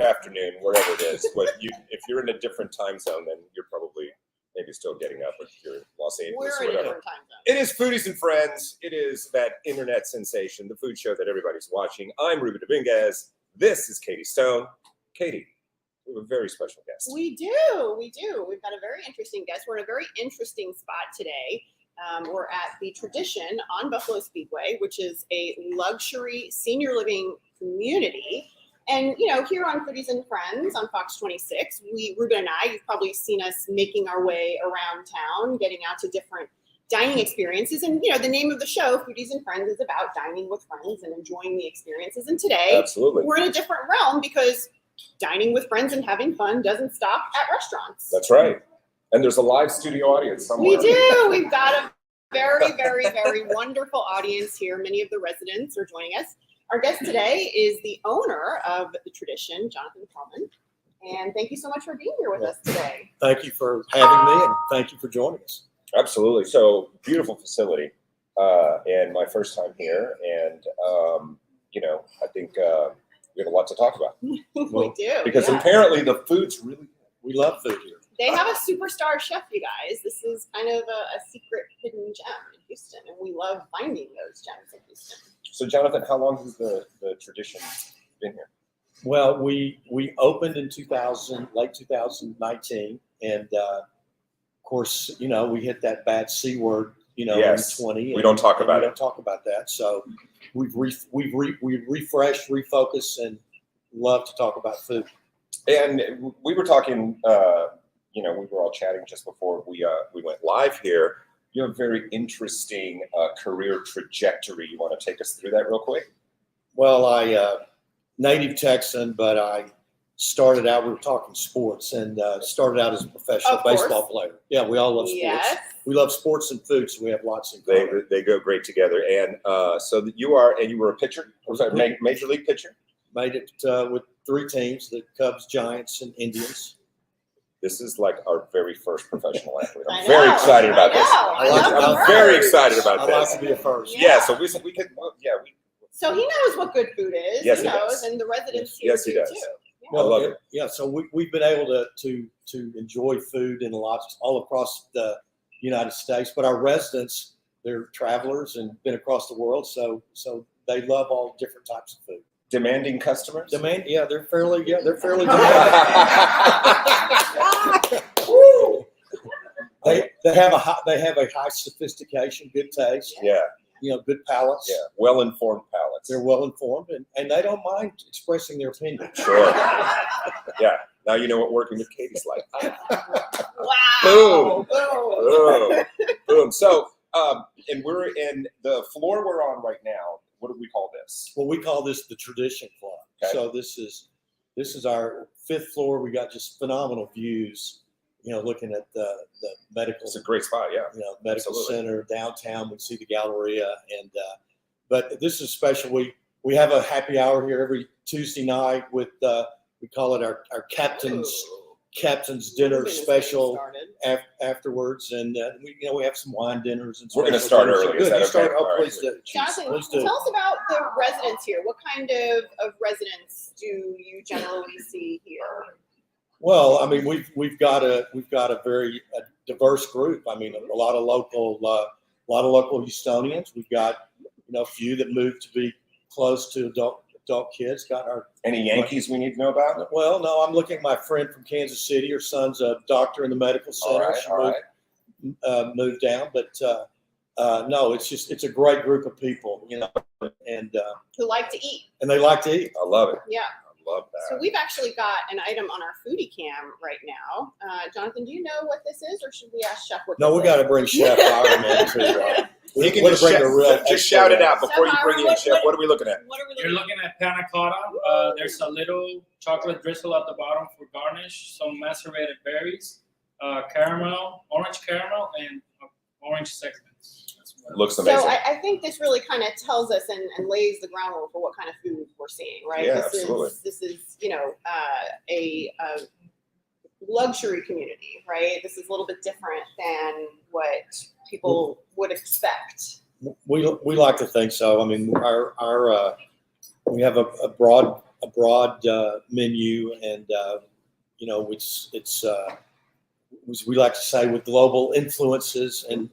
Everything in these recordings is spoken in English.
afternoon, wherever it is. If you're in a different time zone, then you're probably maybe still getting up if you're in Los Angeles We're or in a whatever. different time zone. It is Foodies and Friends. It is that internet sensation, the food show that everybody's watching. I'm Ruben Dominguez. This is Katie Stone. Katie, we have a very special guest. We do. We've got a very interesting guest. We're in a very interesting spot today. We're at the Tradition on Buffalo Speedway, which is a luxury senior living community. And, you know, here on Foodies and Friends on Fox 26, Ruben and I, you've probably seen us making our way around town, getting out to different dining experiences. And, you know, the name of the show, Foodies and Friends, is about dining with friends and enjoying the experiences. And today, Absolutely, we're in a different realm because dining with friends and having fun doesn't stop at restaurants. That's right. And there's a live studio audience somewhere. We do. We've got a very, very, very wonderful audience here. Many of the residents are joining us. Our guest today is the owner of the Tradition, Jonathan Coleman. And thank you so much for being here with us today. Thank you for having me, and thank you for joining us. Absolutely. So beautiful facility, and my first time here. And, you know, I think we have a lot to talk about. We do. Because apparently the food's really good. We love food here. They have a superstar chef, you guys. This is kind of a secret hidden gem in Houston, and we love finding those gems in Houston. So, Jonathan, how long has the Tradition been here? Well, we opened in late 2019, and of course, you know, we hit that bad C word, you know, Yes. in 20. We don't talk about it. We don't talk about that. So we've refreshed, refocused, and love to talk about food. And we were talking, you know, we were all chatting just before we went live here. You have a very interesting career trajectory. You want to take us through that real quick? Well, I native Texan, but I started out, we were talking sports, and started out as a professional baseball player. Yeah, we all love sports. Yes. We love sports and food, so we have lots in common. They go great together. And so that you were a pitcher? Was that a major league pitcher? Made it with 3 teams, the Cubs, Giants, and Indians. This is like our very first professional athlete. I'm I very know, excited about this. I'm very excited about I this. like to be a first. Yeah, so we could, So he knows what good food is. Yes, he he knows, does. and the residents here Yes, he do does. too. Yeah. Well, I love it. Yeah, so we've been able to enjoy food in lots all across the United States, but our residents, they're travelers and been across the world, so they love all different types of food. Demanding customers? They're fairly demanding. They have a high sophistication, good taste. Yeah. You know, good palates. Yeah. Well-informed palates. They're well informed, and they don't mind expressing their opinion. Sure. Yeah. Now you know what working with Katie's like. Wow. Boom. Boom. Boom. So, and we're in the floor we're on right now. What do we call this? Well, we call this the Tradition Club. Okay. So this is our 5th floor. We got just phenomenal views. You know, looking at the medical. It's a great spot. Yeah. You know, medical Absolutely. center downtown. We see the Galleria, and but this is special. We have a happy hour here every Tuesday night with we call it our captain's dinner Ruben is special getting afterwards, and we have some wine dinners and. We're going to start dinners. early. Good. Is that You okay? start. Oh, All right. please do. Jonathan, Please do. tell us about the residents here. What kind of residents do you generally see here? Well, I mean, we've got a very diverse group. I mean, a lot of local Houstonians. We've got a few that moved to be close to adult kids. Got our Any Yankees we need to know about? well, no, I'm looking at my friend from Kansas City. Her son's a doctor in the medical center. Moved down, but no, it's a great group of people, and Who like to eat. they like to eat. I love it. Yeah. I love that. So we've actually got an item on our foodie cam right now. Jonathan, do you know what this is, or should we ask Chef what No, this we got to bring Chef Ironman to. You can we're just, bring a real just shout it out before you bring in, What- Chef. What are we looking at? What are we You're looking at panna cotta. There's a little chocolate drizzle at the bottom for garnish, some macerated berries, caramel, orange caramel, and orange segments. Looks amazing. So I think this really kind of tells us and lays the groundwork for what kind of food we're seeing, right? Yeah, this absolutely. This is a luxury community, right? This is a little bit different than what people would expect. We like to think so. I mean, our we have a broad a broad menu, and you know, it's we like to say with global influences, and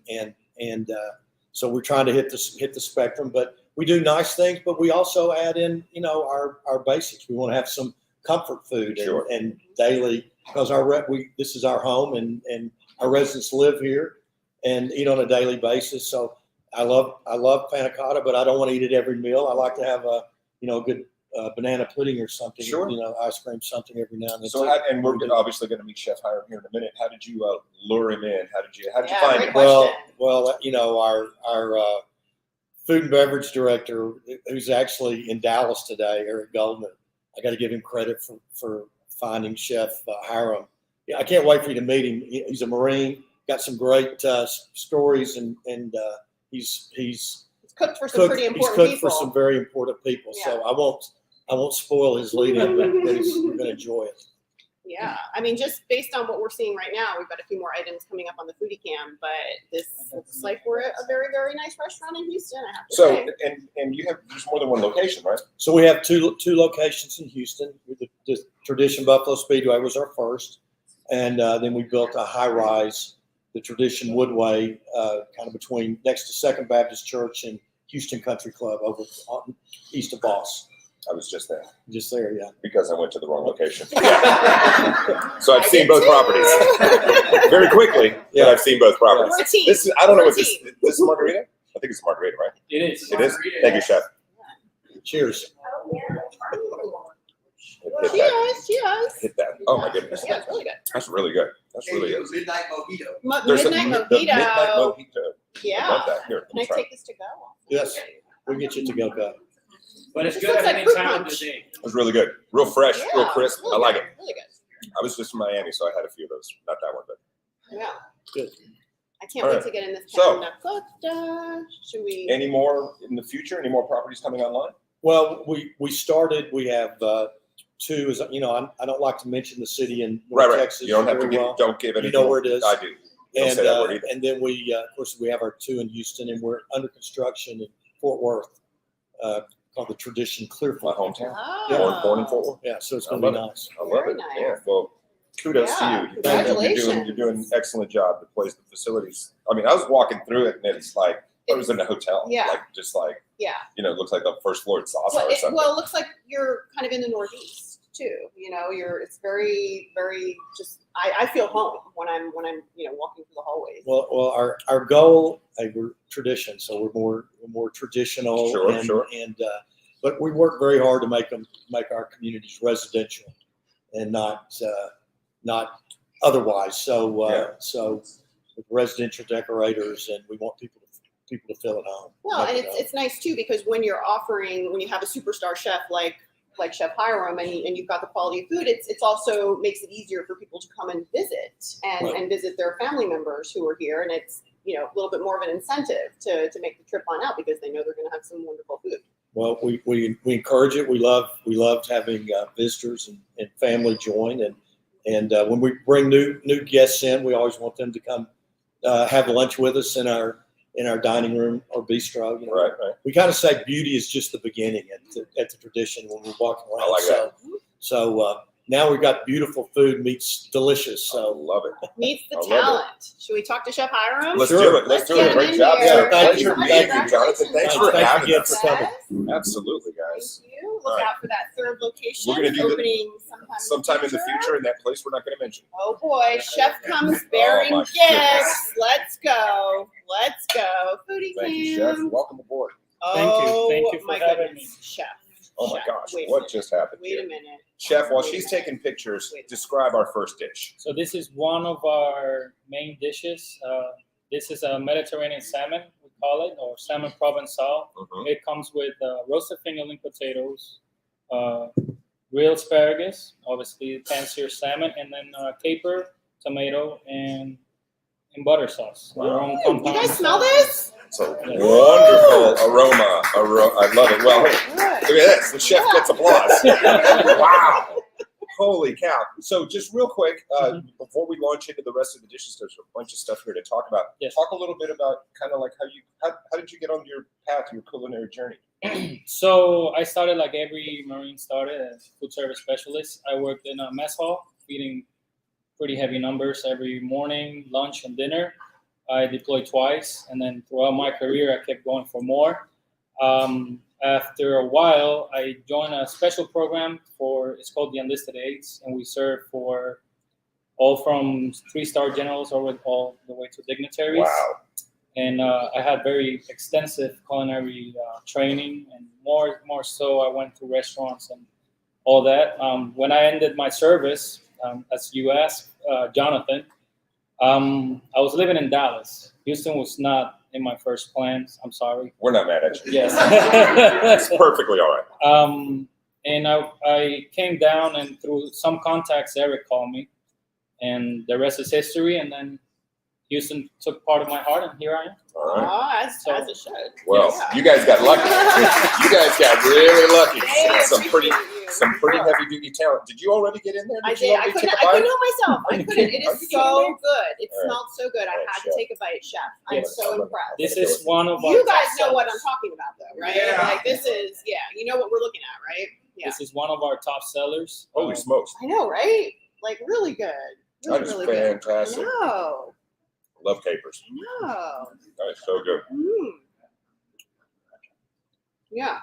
so we're trying to hit the spectrum. But we do nice things, but we also add in, you know, our basics. We want to have some comfort food and daily, because this is our home, and our residents live here and eat on a daily basis. So I love panna cotta, but I don't want to eat it every meal. I like to have a good banana pudding or something. Sure. You know, ice cream, something every now and then. So, and we're obviously going to meet Chef Hiram here in a minute. How did you lure him in? How did you find great him? question. Well, you know, our food and beverage director, who's actually in Dallas today, Eric Goldman. I got to give him credit for finding Chef Hiram. Yeah, I can't wait for you to meet him. He's a Marine, got some great stories, and he's cooked for some pretty important people. He's cooked for some very important people. Yeah. So I won't spoil his lead-in, but you're going to enjoy it. Yeah, I mean, just based on what we're seeing right now, we've got a few more items coming up on the Foodie Cam, but this looks like we're at a very, very nice restaurant in Houston, I have to say. And you have, there's more than one location, right? So we have two locations in Houston. The Tradition Buffalo Speedway was our first, and then we built a high-rise, the Tradition Woodway, kind of between next to Second Baptist Church and Houston Country Club over east of Boss. I was just there. Just there, yeah. Because I went to the wrong location. So I've seen both properties very quickly. Yeah. But I've seen both properties. We're a team. This is, I don't know We're a what this team. is. Margarita? I think it's margarita, right? It is. It is. Thank you, Chef. Cheers. Hit that. Cheers. Hit that. Oh my goodness. Yeah, it's really good. That's really good. That's really good. Midnight mojito. There's Midnight the mojito. midnight mojito. I Yeah. love that. Here, Can I try. take this to go? Yes. We'll get you to go. But it's This good looks at like any fruit time of the punch. day. It was really good. Real fresh, real Yeah, crisp. really I like good, it. Really good. I was just in Miami, so I had a few of those. Not that one, but Yeah. Good. I can't All wait right. to get in this So- panna cotta. Should we? any more in the future? Any more properties coming online? Well, we started. We have two. As you know, I don't like to mention the city in North Right. Texas. You don't have to very give. well. Don't give You anything. know where it is. I do. Don't say that word either. And then we, of course, we have our two in Houston, and we're under construction in Fort Worth, called the Tradition My Clearfield. hometown. Oh. Born in Fort Worth. Yeah, so it's I going to be love nice. I love Very it. nice. Yeah. Well, kudos Yeah, to you. congratulations. You're doing an excellent job. The place, the facilities. I mean, I was walking through it, and it's like I was in a hotel. Yeah. Like just like Yeah. it looks like the first floor. It's awesome Well, or something. it looks like you're kind of in the Northeast too. You know, it's very, very just. I feel home when I'm walking through the hallways. Well, our goal, we're tradition, so we're more traditional. Sure, sure. And but we work very hard to make our communities residential and not otherwise. So so with residential decorators, and we want people to feel at home. Well, and it's nice too, because when you have a superstar chef like Chef Hiram, and you've got the quality of food, it's also makes it easier for people to come and visit and visit their family members who are here, and it's a little bit more of an incentive to make the trip on out because they know they're going to have some wonderful food. Well, we encourage it. We love having visitors and family join, and when we bring new guests in, we always want them to come have lunch with us in our dining room or bistro. Right. We kind of say beauty is just the beginning at the Tradition when we're walking around. I like that. So now we've got beautiful food meets delicious. I So love it. Meets the I love talent. Should we talk to Chef Hiram? Let's Sure. do it. Let's do get it. him Great in job, here. sir. Thank Pleasure you. meeting you, Jonathan. Thanks for Thank you having again us. for coming. Absolutely, Thank guys. you. Look All right. out for that third location. We're gonna do the- opening Sometime in the future in that place we're not going to mention. Oh boy, Chef comes bearing my gifts. goodness. Let's go. Foodie Thank you, Chef. Cam. Welcome aboard. Thank you. Oh, Thank you for my having goodness. Chef. Oh my Chef. gosh, Wait a what minute. just happened Wait here? a minute. Chef, while she's taking pictures, describe our first dish. So this is one of our main dishes. This is a Mediterranean salmon, we call it, or salmon provençal. Mhm. It comes with roasted fingerling potatoes, real asparagus, obviously pan-seared salmon, and then caper, tomato, and butter sauce. Our own You compound guys smell sauce. this? It's a wonderful aroma. I love it. Well, hey, Good. look at this. The chef gets applause. Wow. Holy cow. So just real quick, before we launch into the rest of the dishes, there's a bunch of stuff here to talk about. Yes. Talk a little bit about kind of like how did you get on your path, your culinary journey? So I started like every Marine started as food service specialist. I worked in a mess hall, feeding pretty heavy numbers every morning, lunch, and dinner. I deployed twice, and then throughout my career, I kept going for more. After a while, I joined a special program it's called the Enlisted Aides, and we serve for all from 3-star generals all the way to dignitaries. Wow. And I had very extensive culinary training, and more so, I went to restaurants and all that. When I ended my service, as you asked, Jonathan, I was living in Dallas. Houston was not in my first plans. I'm sorry. We're not mad at you. Yes. It's perfectly all right. And I came down, and through some contacts, Eric called me, and the rest is history. And then Houston took part of my heart, and here I am. All right. Oh, as it should. Well, Yeah. you guys got lucky. You guys got really lucky. They Some pretty appreciate you. heavy duty talent. Did you already get in there? I Did you did. I already couldn't. take a I bite? couldn't help myself. I couldn't. It Are is you so kidding me? good. It All right. smelled so good. I All right, had to chef. take a bite, chef. I'm Yes, so I'm- impressed. This is one of our You guys top know what I'm sellers. talking about, though, right? Yeah. Like this is, you know what we're looking at, right? Yeah. This is one of our top sellers. Holy smokes. I know, right? Like really good. Really, That is really good. fantastic. No, Love capers. no. That is so good. Yeah.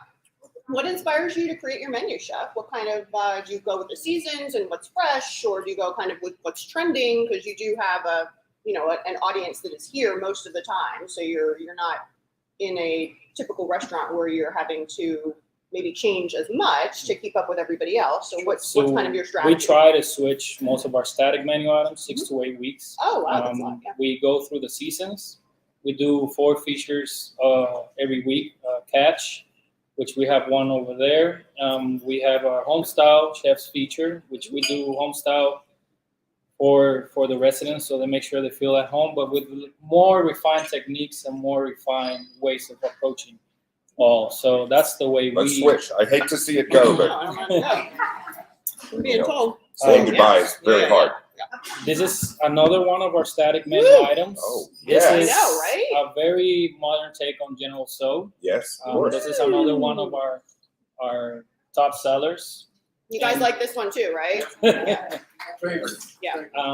What inspires you to create your menu, chef? What kind of do you go with the seasons and what's fresh, or do you go kind of with what's trending? Because you do have an audience that is here most of the time, so you're not in a typical restaurant where you're having to maybe change as much to keep up with everybody else. So what's kind of your strategy? We try to switch most of our static menu items 6 to 8 weeks. Oh wow, that's a lot. Yeah. We go through the seasons. We do 4 features every week. Catch, which we have one over there. We have our home style chef's feature, which we do home style for the residents, so they make sure they feel at home, but with more refined techniques and more refined ways of approaching all. So that's the way Let's we switch. I hate to see it go, but I'm being told. saying Oh, goodbye is very Yeah. hard. This is another one of our static menu Woo! items. Oh, This yes. is I know, right? a very modern take on General Tso. Yes, of course. This is another one of our top sellers. You guys like this one too, right? Yeah.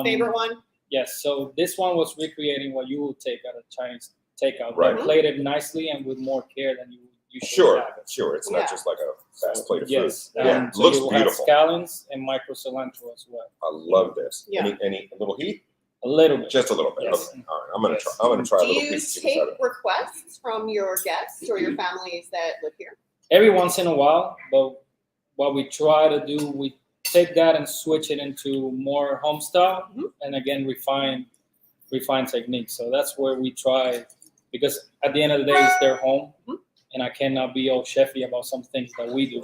Favorite one? Yes. So this one was recreating what you would take at a Chinese takeout, Right. but plated nicely and with more care than you would usually Sure, have it. sure. It's Yeah. not just like a fast plate of food. Yes. Yeah, So looks you will beautiful. have scallions and micro cilantro as well. I love this. Yeah. Any little heat? A little bit. Just a little bit. Yes. Okay. All right. I'm gonna Yes. try. I'm gonna try a Do little you piece of take chicken. requests from your guests or your families that live here? Every once in a while, but what we try to do, we take that and switch it into more home style, Mhm. and again refine techniques. So that's where we try, because at the end of the day, it's their home, Mhm. and I cannot be all chefy about some things that we do here.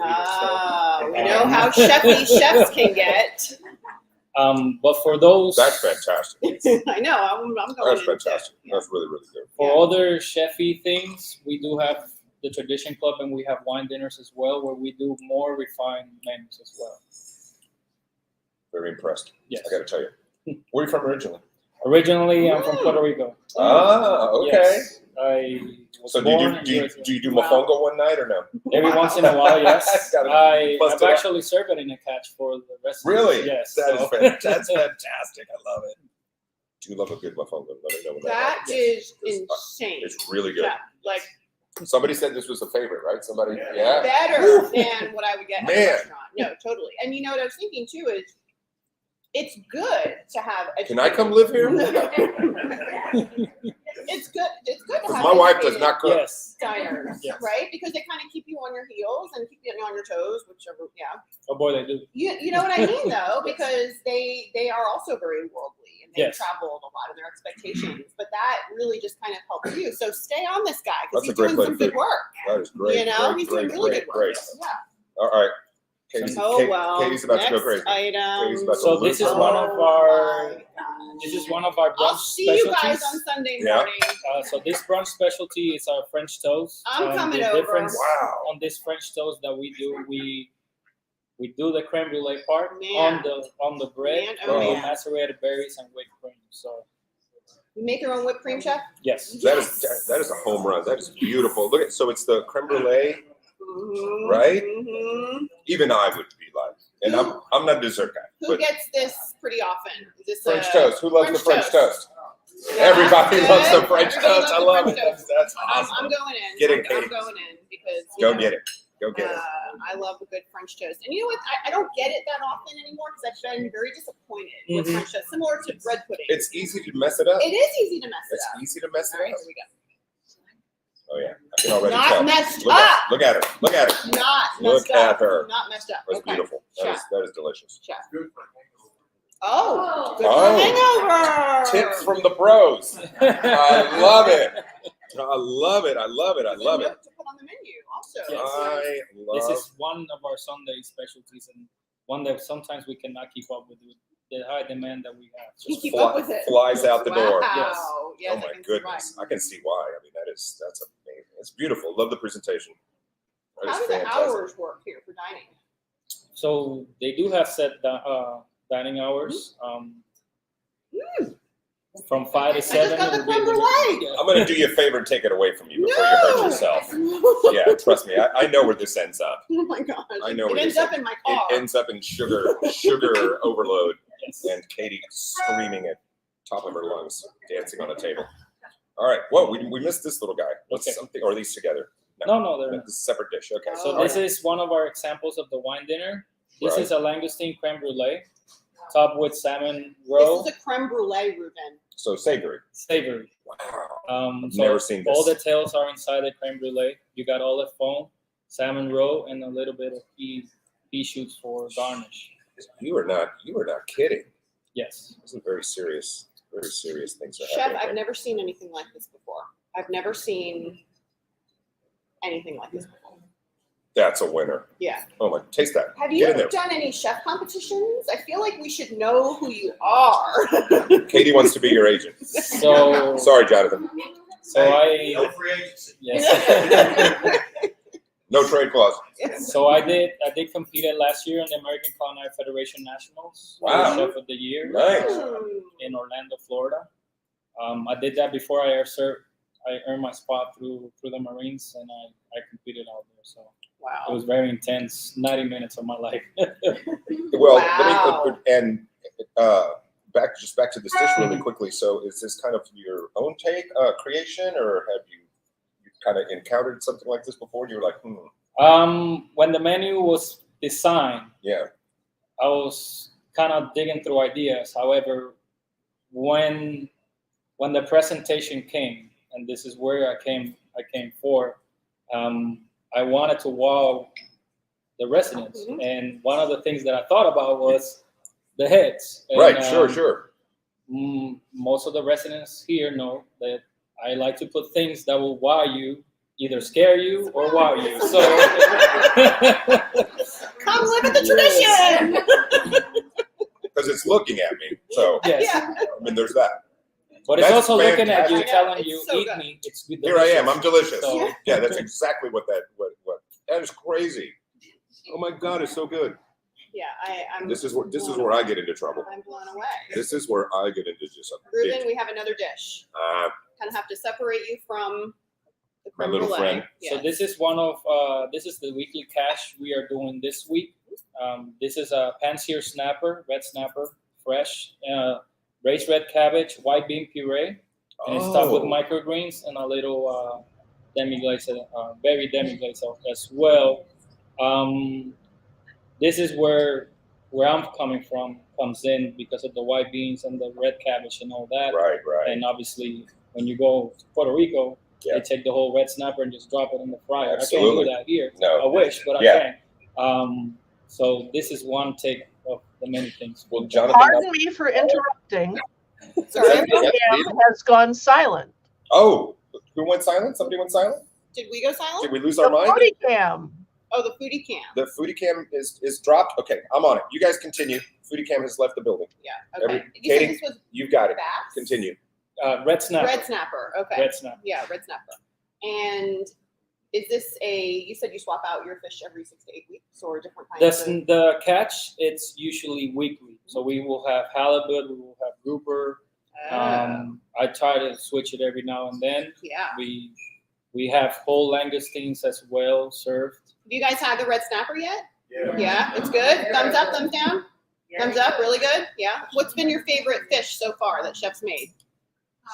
We know how chefy chefs can get. But for those, That's fantastic. I know. I'm going That's in too. fantastic. Yeah. That's really, really good. for Yeah. other chefy things, we do have the Tradition Club, and we have wine dinners as well, where we do more refined menus as well. Very impressed. Yes. I got to tell you. Where are you from originally? Originally, I'm from Puerto Rico. Ah, okay. Yes, I was So do you born do, in do, you, USA. do you do Wow. mofongo one night or no? Every once in a while, yes. Gotta I've bust it up. actually served it in a catch for the rest. Really? Yes. That so- is that's fantastic. I love it. Do you love a good mofongo? Let me know when That happens. is It's- insane. It's really good. Yeah, like Somebody said this was a favorite, right? Somebody, yeah. better than what I would get at a Man. restaurant. No, totally. And you know what I was thinking too is it's good to have a Can I come live here? It's good. It's good to Because have my wife does educated not cook. Yes. diners, Yes. right? Because they kind of keep you on your heels and keep you on your toes, whichever. Yeah, Oh boy, they do. you know what I mean though, because they are also very worldly and they Yes. traveled a lot of their expectations. But that really just kind of helps you. So stay on this guy because That's he's a great doing plate some of good food. work. That is great. You know, great, he's great, doing really great, good work. great. Yeah. All right. Katie's, Oh well. Katie's about to go Next crazy. item. Katie's about to So lose this is her one mind. of our- my gosh. This is one of our brunch I'll see you guys specialties. on Sunday Yeah. morning. So this brunch specialty is our French toast. I'm coming the over. difference Wow. on this French toast that we do, we do the creme brulee part Man. on the bread, Man, oh with man. macerated berries and whipped cream. So You make your own whipped cream, chef? yes, That is a home run. That is beautiful. Look at so it's the creme brulee Mhm, Right? mhm. Even I would be like, and I'm not a dessert guy, Who but gets this pretty often? Is this French toast. Who loves the French toast? Yeah, Everybody that's loves the good. French Everybody toast. loves I the love French it. toast. That's I'm awesome. going in. Get it, I'm Katie. going in because Go get it. Go get it. I love a good French toast. And you know what? I don't get it that often anymore because I've been very disappointed with Mhm. French toast, similar to bread pudding. It's easy to mess it up. It is easy to mess it It's up. easy to mess All it right, up. here we go. Oh yeah, I can already Not tell. messed Look up. at, look at her. Look at her. Not Look messed up. at her. Not messed up. That's Okay. beautiful. Chef. That is delicious. Chef. Oh, good Oh. hangover. Tip from the bros. I love it. I love it. I love it. I love it. Note to put on the menu also. Yes. I This love. is one of our Sunday specialties, and one that sometimes we cannot keep up with the high demand that we have. You So, keep up with it. Flies out the door. Wow. Yes. Yes, Oh I my can see goodness, why. I can see why. I mean, that's amazing. It's beautiful. Love the presentation. That How is do the fantastic. hours work here for dining? so they do have set dining hours. From 5 to 7. got the it will be creme brulee. Yeah. I'm going to do you a favor and take it away from you before you hurt yourself. Yeah, trust me. I know where this ends up. Oh my gosh. I know It where ends this up in my car. It ends up in sugar overload, Yes. and Katie screaming at top of her lungs, dancing on a table. All right. Whoa, we missed this little guy. What's Okay. something? Or are these together? No, they're not. This is a separate dish. Okay. Oh. So this is one of our examples of the wine dinner. This Right. is a langoustine creme brulee, topped with salmon This roe, is a creme brulee, Ruben. So savory. savory. Wow. I've So never seen this. all the tails are inside the creme brulee. You got olive foam, salmon roe, and a little bit of pea shoots for garnish. You are not kidding. Yes. This is very serious things are Chef, happening. I've here. never seen anything like this before. I've never seen anything like this before. That's a winner. Yeah. Oh my, taste that. Have Get you in there. done any chef competitions? I feel like we should know who you are. Katie wants to be your agent. So Sorry, Jonathan. I free agency. yes. No trade clause. So I did compete last year in the American Culinary Federation Nationals. Wow. Chef of the Year. Nice. In Orlando, Florida. I did that before I earned my spot through the Marines, and I competed out there. So it Wow. was very intense. 90 minutes of my life. Well, Wow. let me back to this dish really quickly. So, is this kind of your own take creation, or have you kind of encountered something like this before? And you were like, When the menu was designed, yeah, I was kind of digging through ideas. However, when the presentation came, and this is where I came for, I wanted to wow the residents. Mhm. And one of the things that I thought about was the heads. And, right, sure. Most of the residents here know that I like to put things that will wow you, either scare you or wow you. So Come live at the tradition. Because it's looking at me. So, yes. Yeah. I mean, there's that. But it's That's also looking at you, fantastic. telling It's you, so eat good. me. It's good. Here I am. I'm delicious. So, Yeah, that's exactly what that is crazy. Oh my God, it's so good. Yeah, I'm. This is where I get into trouble. I'm blown away. This is where I get into just a Ruben, big, we have another dish. Kind of have to separate you from the My creme little brulee. friend. So Yes. this is one of this is the weekly cache we are doing this week. This is a pan-seared snapper, red snapper, fresh, braised red cabbage, white bean puree, and it's topped with microgreens and a little demi-glaze, berry demi-glaze as well. This is where I'm coming from comes in because of the white beans and the red cabbage and all that. Right. And obviously, when you go to Puerto Rico, Yeah. they take the whole red snapper and just drop it in the fryer. I Absolutely. can't do that here. No. I wish, but Yeah. I can't. So this is one take of the many things. Well, Jonathan. Pardon me for interrupting. Sorry. Cam has gone silent. Oh, who went silent? Somebody went silent? Did we go silent? Did we lose The our mind? body cam. Oh, the foodie cam. The foodie cam is dropped. Okay, I'm on it. You guys continue. Foodie cam has left the building. Yeah. Okay. Every- You said Katie? this was You've got it. bass? Continue. Red snapper. Red snapper. Okay. Red snapper. Yeah, red snapper. And is this you said you swap out your fish every 6 to 8 weeks or different kinds of? The catch, it's usually weekly. So we will have halibut, we will have grouper. I try to switch it every now and then. Yeah. We have whole langoustines as well served. you guys had the red snapper yet? Yeah, it's good. Thumbs up, thumbs down. Thumbs up, really good. Yeah. What's been your favorite fish so far that chef's made?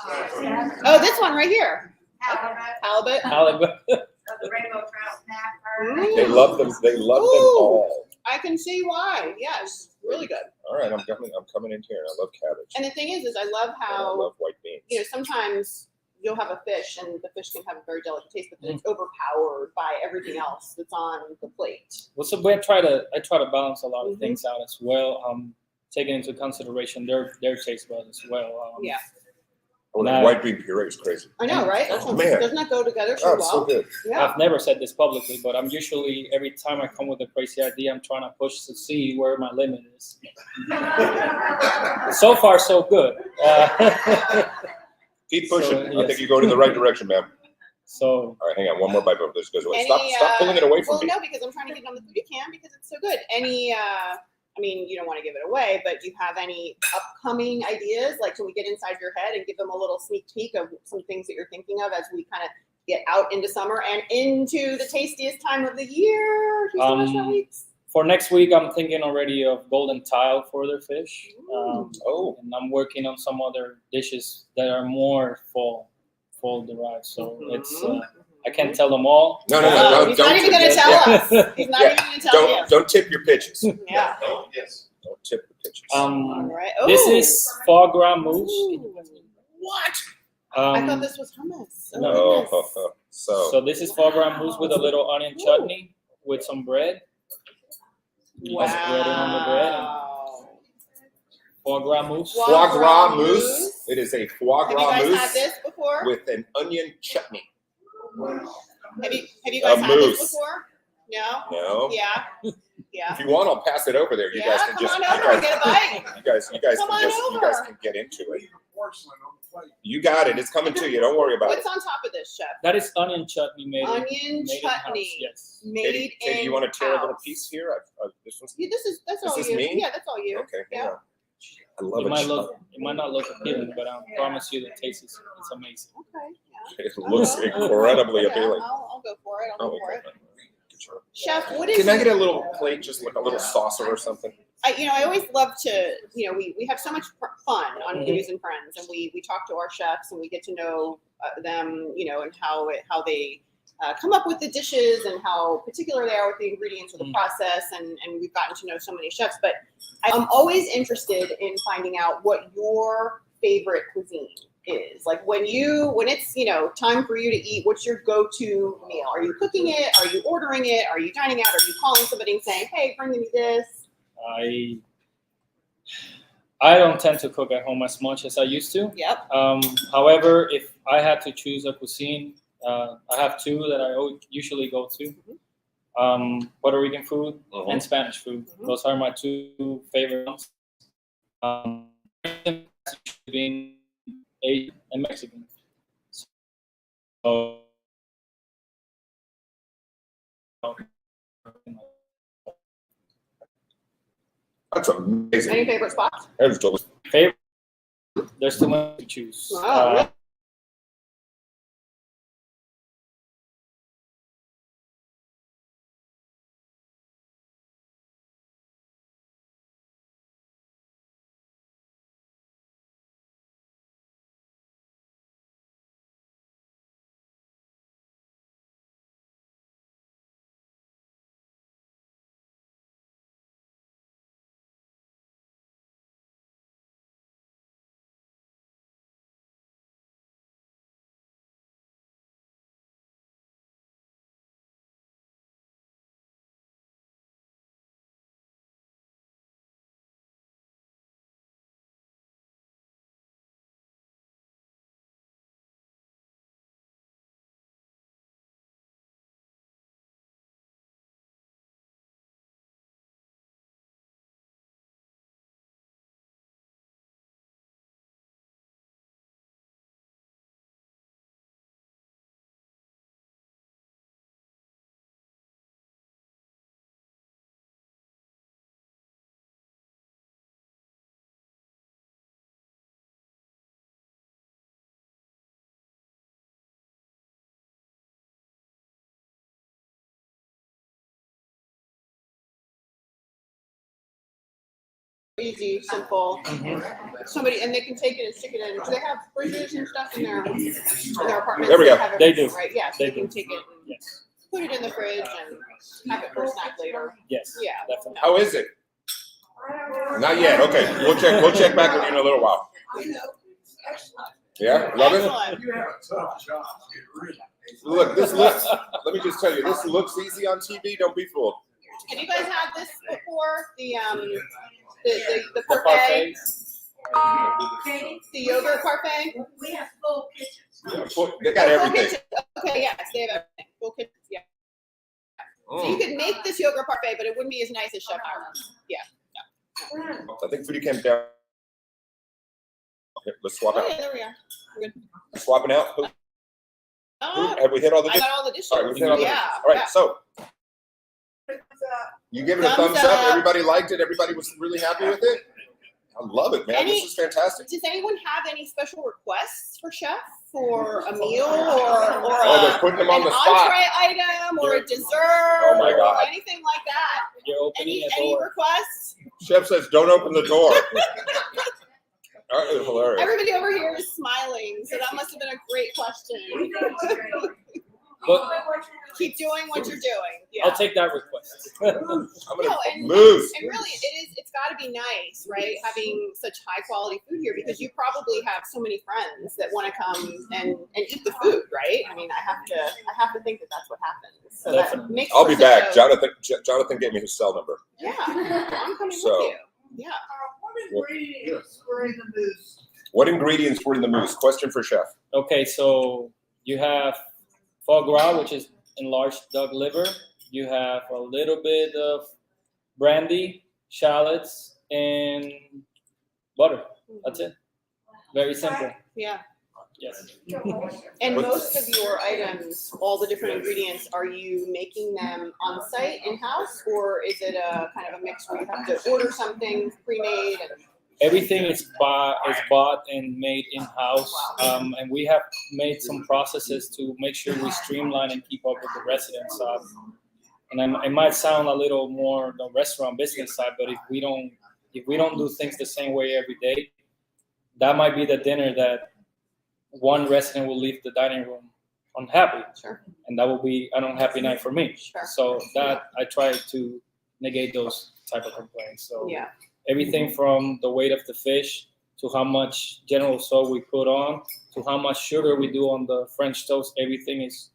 Oh, this one right here. Halibut. Halibut. The rainbow trout snapper. They love them. They love them Ooh. all. I can see why. Yes, really good. All right, I'm coming in here. And I love cabbage. And the thing is I love And I how love white beans. sometimes you'll have a fish and the fish can have a very delicate taste, but then it's overpowered by everything else that's on the plate. Well, so I try to balance a lot of things out as well. Taking into consideration their taste buds as well. Yeah. Oh, that white bean puree is crazy. I know, right? That's Oh, man. Doesn't that go together Oh, so it's well? so good. Yeah. I've never said this publicly, but I'm usually, every time I come with a crazy idea, I'm trying to push to see where my limit is. So far, so good. Keep pushing. So, I yes. think you're going in the right direction, man. So All right, hang on. One more bite before this goes away. Any, Stop pulling it away from well, me. no, because I'm trying to get it on the foodie cam because it's so good. Any, I mean, you don't want to give it away, but do you have any upcoming ideas? Like, can we get inside your head and give them a little sneak peek of some things that you're thinking of as we kind of get out into summer and into the tastiest time of the year? Houston Restaurant Weeks. for next week, I'm thinking already of golden tile for their fish. Oh. And I'm working on some other dishes that are more fall derived. So it's I can't tell them all. No. He's not even going to tell us. He's not even going to tell you. Don't tip your pitches. Yeah. Yes. Don't tip the pitches. All right. This Ooh. is foie gras mousse. What? I thought this was hummus. Oh, No. goodness. So this is foie gras mousse with a little onion chutney with some bread. You just spread it on the bread. Wow. Foie gras mousse. Foie gras mousse. It is a foie Have you gras guys had mousse this before? with an onion chutney. Have you guys had mousse. this before? No? No. Yeah. Yeah. If you want, I'll pass it over there. You Yeah, guys can come just. on over and get a bite. You guys Come on can just. You over. guys can get into it. You got it. It's coming to you. Don't worry about What's it. on top of this, chef? That is onion chutney made Onion in-house, chutney. yes. Made Katie, you want to tear a little in-house. piece here? This one's. Yeah, that's Is all this you. me? Yeah, that's all you. Okay. Hang Yeah. on. I love It might not look appealing, but I promise you the taste is amazing. Okay. Yeah. It looks incredibly Yeah, appealing. I'll go for it. I'll Oh, go for okay. it. Chef, what is Can I get a little plate, just like a little saucer or something? I always love to, we have so much fun on Foodies and Friends, and we talk to our chefs and we get to know them, and how they come up with the dishes and how particular they are with the ingredients or the process, and we've gotten to know so many chefs. But I'm always interested in finding out what your favorite cuisine is. Like when it's time for you to eat, what's your go-to meal? Are you cooking it? Are you ordering it? Are you dining out? Are you calling somebody and saying, hey, bring me this? I don't tend to cook at home as much as I used to. Yep. However, if I had to choose a cuisine, I have two that I usually go to. Puerto Rican food and Spanish food. Those are my two favorite ones. Being Asian and Mexican. So That's amazing. Any favorite spots? That is delicious. favorite. There's too much to choose. Wow. easy, simple. Somebody, and they can take it and stick it in. Do they have fridges and stuff in their apartments? There we go. Have They everything, do. Right, yeah, so They they can do. take it and Yes. put it in the fridge and have it for a snack later. Yes. Yeah. Definitely. How is it? Not yet. Okay, we'll check back with you in a little while. Yeah, love it. Excellent. You have a tough job. It really is. Look, this looks. Let me just tell you, this looks easy on TV. Don't be fooled. Have you guys had this before? The The parfait, Katie, the yogurt parfait? we have full kitchens. They got Full everything. kitchen. Okay, yes, they have everything. Full kitchen, yeah. So you Mm. could make this yogurt parfait, but it wouldn't be as nice as Chef Howard's. Yeah. I think Foodie came down. Okay, let's swap Oh, out. yeah, there we are. We're good. Swapping out. Oh, Have we hit all the I dishes? got all the dishes. All right, we've hit all the Yeah. dishes. All right, yeah. so you give it a Thumbs thumbs up. up. Everybody liked it. Everybody was really happy with it. I love it, man. Any- This is fantastic. Does anyone have any special requests for Chef for a meal or Oh, they're putting them on an the spot. entree item or a dessert Oh, my or God. anything like that? You're opening a Any door. requests? Chef says, "Don't open the door." That is hilarious. Everybody over here is smiling, so that must have been a great question. But Keep doing what you're doing. Yeah. I'll take that request. I'm gonna No, and move. really, it's got to be nice, right? Having such high quality food here because you probably have so many friends that want to come and eat the food, right? I mean, I have to think that that's what happens. So that Definitely. makes I'll for be such back. a- Jonathan gave me his cell number. Yeah, I'm coming So- with you. Yeah. What ingredients were in the mousse? What ingredients were in the mousse? Question for Chef. Okay, so you have foie gras, which is enlarged duck liver. You have a little bit of brandy, shallots, and butter. That's it. Very simple. Yeah. Yes. And But- most of your items, all the different ingredients, are you making them on site in house, or is it a kind of a mix where you have to order something pre-made? And Everything is bought and made in house, and we have made some processes to make sure we streamline and keep up with the residents. And it might sound a little more the restaurant business side, but if we don't do things the same way every day, that might be the dinner that one resident will leave the dining room unhappy, Sure. and that will be an unhappy night for me. Sure. So that I try to negate those type of complaints. So Yeah. everything from the weight of the fish to how much general salt we put on to how much sugar we do on the French toast, everything is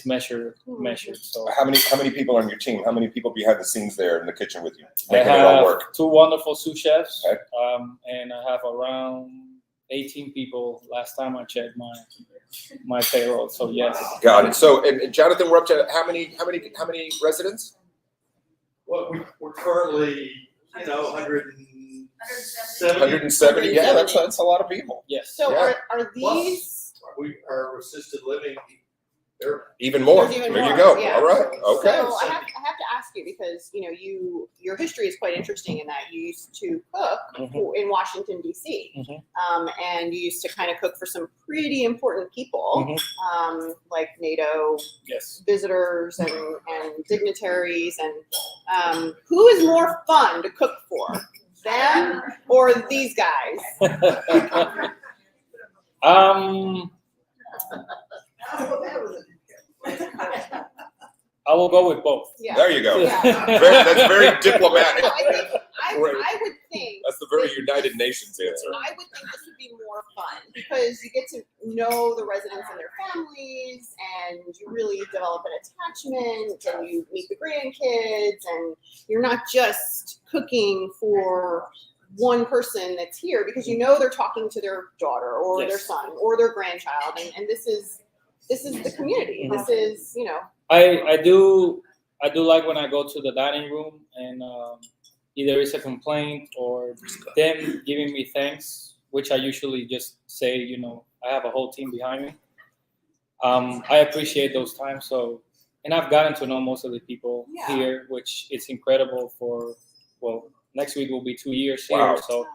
measured. So How many people are on your team? How many people behind the scenes there in the kitchen with you? I Making it all have work. 2 wonderful sous chefs, Okay. and I have around 18 people last time I checked my payroll. So yes. Got it. So, and Jonathan, we're up to how many residents? Well, we're currently, 170. 170. Yeah, that's a lot of people. Yes. So Yeah. are these? Our assisted living, they're Even more. There's even There more, you go. yeah. All right. Okay. So I have to ask you because your history is quite interesting in that you used to cook Mhm. in Washington D.C. And you used to kind of cook for some pretty important people, like NATO Yes. visitors and dignitaries. And who is more fun to cook for, them or these guys? I will go with both. Yeah. There you go. Yeah. That's very diplomatic. I would think. That's the very United Nations answer. I would think this would be more fun because you get to know the residents and their families, and you really develop an attachment, and you meet the grandkids, and you're not just cooking for one person that's here because they're talking to their daughter or their Yes. son or their grandchild, and this is the community. This is I do like when I go to the dining room and either it's a complaint or them giving me thanks, which I usually just say, I have a whole team behind me. I appreciate those times. So, and I've gotten to know most of the people Yeah. here, which is incredible next week will be 2 years here. Wow. So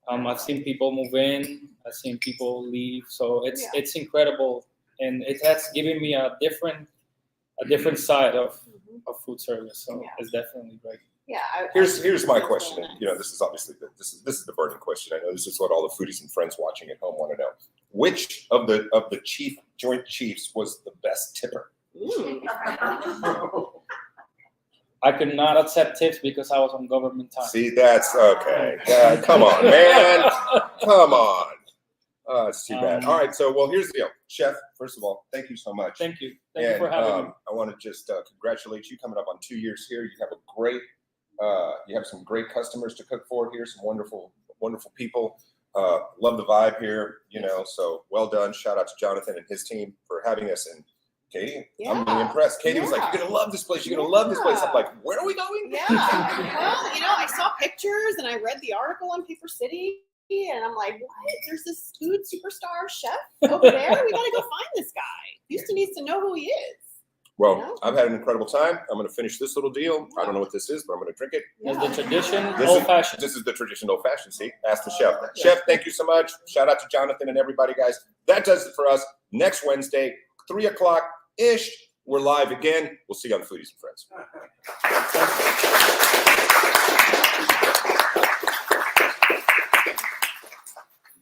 I've seen people move in, I've seen people leave. So Yeah. it's incredible. And it has given me a different side of food service. So Yeah. it's definitely great. Yeah. Here's my That's question. really And, you know, this is obviously this is the burning question. I know this is what all the foodies and friends watching at home want to know. Which of the Joint Chiefs was the best tipper? Mm. I could not accept tips because I was on government time. See, that's okay. Yeah, come on, man. Come on. It's too bad. All right, so well, here's the deal, Chef. First of all, thank you so much. Thank you for having me. I want to just congratulate you coming up on 2 years here. You have a great, you have some great customers to cook for here. Some wonderful people. Love the vibe here. You know, so well done. Shout out to Jonathan and his team for having us. And Katie, I'm really impressed. Katie was like, "You're gonna love this place. You're gonna love this place." I'm like, "Where are we going?" Yeah. Well, you know, I saw pictures and I read the article on Paper City, and I'm like, what? There's this food superstar chef over there. We got to go find this guy. Houston needs to know who he is. Well, Yeah. I've had an incredible time. I'm going to finish this little deal. I don't know what this is, but I'm going to drink it. It's the tradition, This old is- fashioned. This is the traditional old fashioned. See, ask the chef. Chef, thank you so much. Shout out to Jonathan and everybody, guys. That does it for us. Next Wednesday, 3:00 ish. We're live again. We'll see you on Foodies and Friends.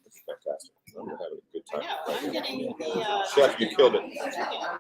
This is fantastic. I'm having a good I time. know. I'm getting the. Chef, you killed it. chicken.